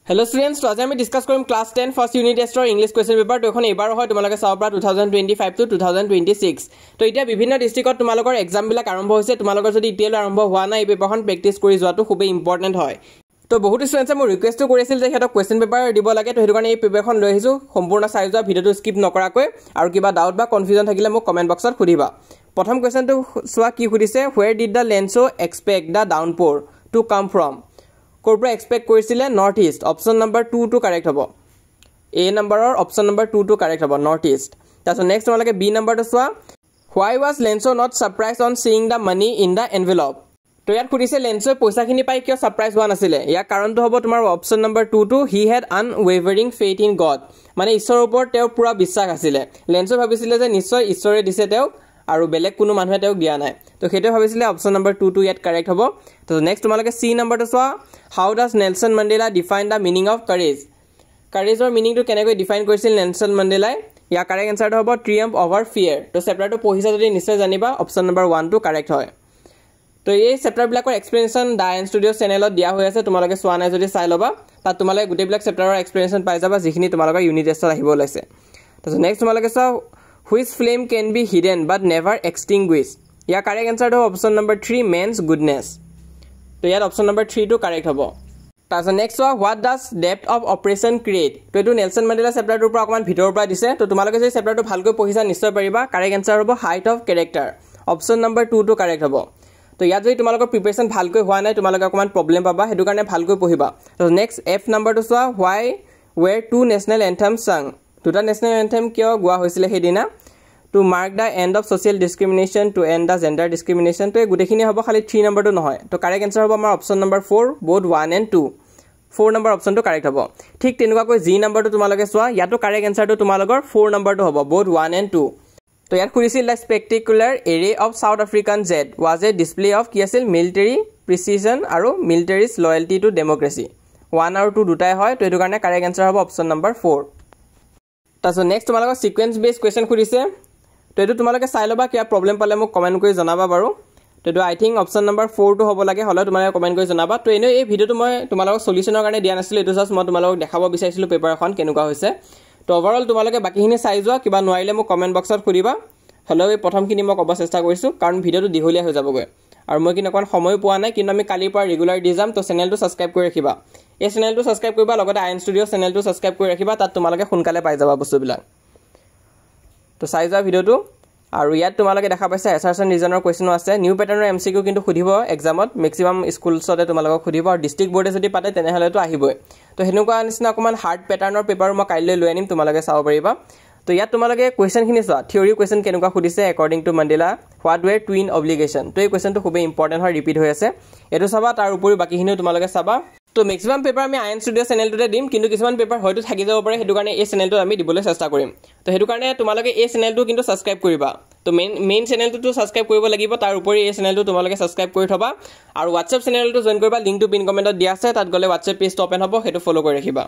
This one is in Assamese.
Hello students, so আমি ডিসকাস কৰিম ক্লাস 10 ফাৰ্স্ট ইউনিট টেষ্টৰ ইংলিশ কোৱেশ্চন পেপাৰ তো এখন এবাৰ হয় তোমালোকে চাব পৰা 2025 to 2026 তো এতিয়া বিভিন্ন ডিস্ট্ৰিক্টত তোমালোকৰ এক্সাম বিলাক আৰম্ভ হৈছে তোমালোকৰ যদি ইতিয়ালৈ আৰম্ভ হোৱা নাই এই পেপাৰখন প্ৰেক্টিস কৰি যোৱাটো খুবেই ইম্পৰ্টেন্ট হয় তো বহুত স্টুডেন্টসে মোৰ ৰিকুৱেষ্টটো কৰিছিল যে হেতক কোৱেশ্চন পেপাৰ দিব লাগে তো হেতু কাৰণে এই পেপাৰখন লৈ আহিছো সম্পূৰ্ণ চাই যোৱা ভিডিওটো স্কিপ নকৰাকৈ আৰু কিবা ডাউট বা কনফিউজন থাকিলে মোক কমেন্ট বক্সত খুদিবা প্ৰথম কোৱেশ্চনটো সোৱা কি খুদিছে where did the Lenso expect the downpour to come from Corpora expect korisile northeast option number 2 to correct hobo A number or option number 2 to correct hobo northeast taso next tomalake B number to swa why was Lenso not surprised on seeing the money in the envelope to yat khudise Lenso poisa khini pai kyo surprise howa nasile ya karon to hobo tomar option number 2 to he had unwavering faith in God mane ishor upor teo pura বিশ্বাস asile Lenso bhabisile je nishoy ishore dise teo আৰু বেলেগ কোনো মানুহে তেও দিয়া নাই তো হেতু ভাবিছিলে অপচন নম্বৰ 2 টু ইয়াত কাৰেক্ট হ'ব তো নেক্সট তোমালোকে সি নম্বৰটো চোৱা how does Nelson Mandela define the meaning of courage কাৰেজৰ মিনিংটো কেনেকৈ ডিফাইন কৰিছিল নেলসন মণ্ডেলাই ইয়া কাৰেক্ট আনসাৰটো হ'ব ট্ৰিয়াম্ফ অভাৰ ফিয়াৰ তো চেপ্টাৰটো পঢ়িছা যদি নিশ্চয় জানিবা অপচন নম্বৰ 1 টু কাৰেক্ট হয় তো এই চেপ্টাৰ বিলাকৰ এক্সপ্লেনেশন ডাইন ষ্টুডিও চেনেলত দিয়া হৈ আছে তোমালোকে চোৱা নাই যদি চাই লবা তাত তোমালোকে গোটেই বিলাক চেপ্টাৰৰ এক্সপ্লেনেশন পাই যাবা যিখিনি তোমালোকৰ ইউনিট টেষ্টত আহিব ওলাইছে তো নেক্সট তোমালোকে চোৱা Which flame can be hidden but never extinguished? Yeah, correct answer to option number 3, man's goodness. So yeah, option number 3 to correct hobo. So next one, what does depth of oppression create? To etu Nelson Mandela chapter to okman bhitor pra dise. To tumaloke je chapter to bhalkoi pohisa nischay pariba. Correct answer hobo height of character. Option number 2 to correct hobo. To yat jodi tumalokor preparation bhalkoi howa nai tumaloke okman problem paba. Hetu karone bhalkoi pohiba. So next F number to swa why were two national anthems sung? Duta national anthem kyo goa hoisile hedina to mark the end of social discrimination to end the gender discrimination to gudekhini hobo khali 3 number to nohoy to correct answer hobo amar option number 4 both 1 and 2 4 number option to correct hobo thik tenuka koi G number to tumaloke swa yato correct answer to tumalogor 4 number to hobo both 1 and 2 to yat khurisil the spectacular array of South African jet was a display of ki asil military precision aru military's loyalty to democracy 1 aru 2 dutai hoy to etu karone correct answer hobo option number 4 taso next tumalogor sequence based question khurise তো এটো তোমালোকে চাই লবা কিয়া প্ৰবলেম পালে মোক কমেন্ট কৰি জনাবা বাৰু তো এটো আই থিংক অপচন নম্বৰ 4 টো হ'ব লাগে হলে তোমালোকে কমেন্ট কৰি জনাবা তো এনে এই ভিডিওটো মই তোমালোকক সলিউশনৰ কাৰণে দিয়া নাছিল এটো জাস্ট মই তোমালোকক দেখাব বিচাৰিছিলো পেপাৰ এখন কেনেকুৱা হৈছে তো ওভাৰঅল তোমালোকে বাকিখিনি চাই যোৱা কিবা নোৱাৰিলে মোক কমেন্ট বক্সত খুদিবা হলে এই প্ৰথমখিনি মই ক'ব চেষ্টা কৰিছো কাৰণ ভিডিওটো দীঘলীয়া হৈ যাবগৈ আৰু মই কিন অকন সময় পোৱা নাই কিন্তু আমি কালিৰ পৰা ৰেগুলাৰ দি যাম তো চেনেলটো সাবস্ক্ৰাইব কৰি ৰাখিবা এই চেনেলটো সাবস্ক্ৰাইব কৰিবা লগতে আইন ষ্টুডিও চেনেলটো সাবস্ক্ৰাইব কৰি ৰাখিবা তাত তোমালোকে সোনকালে পাই যাবা বস্তুবিলাক তো চাই যোৱা ভিডিওটো আৰু ইয়াত তোমালোকে দেখা পাইছা এছাৰছন ৰিজনৰ কোৱেশ্চন আছে নিউ প্যাটাৰ্নৰ এমসিকিউ কিন্তু খুদিব এক্সামত মেক্সিমাম স্কুলছতে তোমালোকক খুদিব আৰু ডিস্ট্ৰিক্ট বোৰ্ডে যদি পাতে তেনেহলে তো আহিবই তো হেনুকা নিচিনা অকমান হাৰ্ড প্যাটাৰ্নৰ পেপাৰ মই কাইলৈ লৈ আনিম তোমালোকে চাব পাৰিবা তো ইয়াত তোমালোকে কোৱেশ্চনখিনি চোৱা থিওৰি কোৱেশ্চন কেনেকুৱা খুদিছে according to Mandela what were twin obligation তো এই কোৱেশ্চনটো খুবেই ইম্পৰ্টেন্ট হয় ৰিপিট হৈ আছে এটো চাবা তাৰ উপৰি বাকিখিনিও তোমালোকে চাবা তো মেক্সিমাম পেপাৰ আমি আইন ষ্টুডিও চেনেলটোতে দিম কিন্তু কিছুমান পেপাৰ হয়তো থাকি যাব পাৰে হেতু কাৰণে এই চেনেলটো আমি দিবলৈ চেষ্টা কৰিম তো হেতু কাৰণে তোমালোকে এই চেনেলটো কিন্তু সাবস্ক্ৰাইব কৰিবা তো মেইন চেনেলটো সাবস্ক্ৰাইব কৰিব লাগিব তাৰ উপৰি এই চেনেলটো তোমালোকে সাবস্ক্ৰাইব কৰি থবা আৰু WhatsApp চেনেলটো জয়েন কৰিবা লিংকটো পিন কমেন্টত দিয়া আছে তাত গলে WhatsApp পেজটো ওপেন হ'ব হেতু ফলো কৰি ৰাখিবা